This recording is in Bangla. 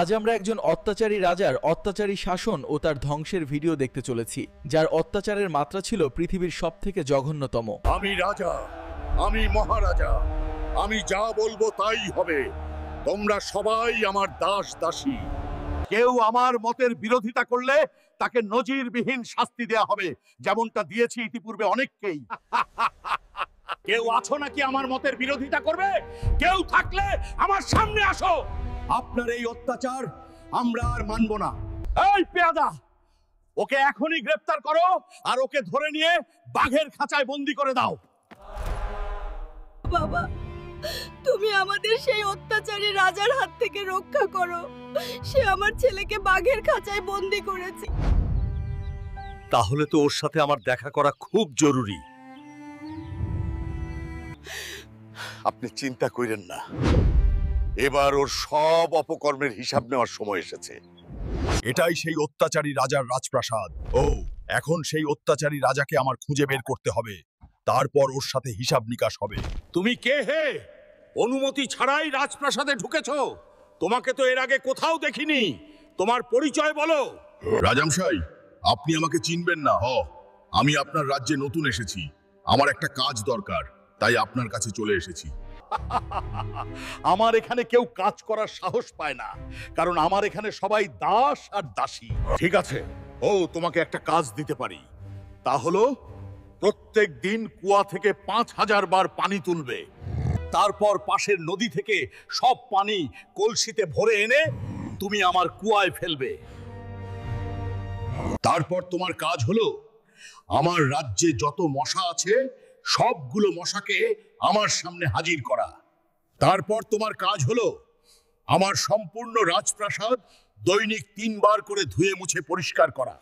আজ আমরা একজন অত্যাচারী রাজার অত্যাচারী শাসন ও তার ধ্বংসের ভিডিও দেখতে চলেছি, যার অত্যাচারের মাত্রা ছিল পৃথিবীর সবথেকে জঘন্যতম। আমি রাজা, আমি মহারাজা, আমি যা বলবো তাই হবে। তোমরা সবাই আমার দাস দাসী। কেউ আমার মতের বিরোধিতা করলে তাকে নজিরবিহীন শাস্তি দেয়া হবে, যেমনটা দিয়েছি ইতিপূর্বে অনেককেই। কেউ আছো নাকি আমার মতের বিরোধিতা করবে? কেউ থাকলে আমার সামনে আসো। আপনার এই অত্যাচার আমরা আর মানব না। এই পেয়াদা, ওকে এখনই গ্রেফতার করো আর ওকে ধরে নিয়ে বাঘের খাঁচায় বন্দি করে দাও। বাবা, তুমি আমাদের সেই অত্যাচারী রাজার হাত থেকে রক্ষা করো। সে আমার ছেলেকে বাঘের খাঁচায় বন্দি করেছে। তাহলে তো ওর সাথে আমার দেখা করা খুব জরুরি। আপনি চিন্তা করেন না, এবার ওর সব অপকর্মের হিসাব নেওয়ার সময় এসেছে। এটাই সেই অত্যাচারী রাজার রাজপ্রাসাদ। ও, এখন সেই অত্যাচারী রাজাকে আমার খুঁজে বের করতে হবে, তারপর ওর সাথে হিসাব নিকাশ হবে। তুমি কে হে? অনুমতি ছাড়াই রাজপ্রাসাদে ঢুকেছো? তোমাকে তো এর আগে কোথাও দেখিনি। তোমার পরিচয় বলো। রাজামশাই, আপনি আমাকে চিনবেন না। আমি আপনার রাজ্যে নতুন এসেছি। আমার একটা কাজ দরকার, তাই আপনার কাছে চলে এসেছি। আমার এখানে কেউ কাজ করার সাহস পায় না, কারণ আমার এখানে সবাই দাস আর দাসী। ঠিক আছে, তোমাকে একটা কাজ দিতে পারি। তা হলো, প্রত্যেক দিন কুয়া থেকে 5000 বার পানি তুলবে। তারপর পাশের নদী থেকে সব পানি কলসিতে ভরে এনে তুমি আমার কুয়ায় ফেলবে। তারপর তোমার কাজ হলো, আমার রাজ্যে যত মশা আছে সবগুলো মশাকে আমার সামনে হাজির করা। তারপর তোমার কাজ হলো, আমার সম্পূর্ণ রাজপ্রাসাদ দৈনিক 3 বার করে ধুয়ে মুছে পরিষ্কার করা।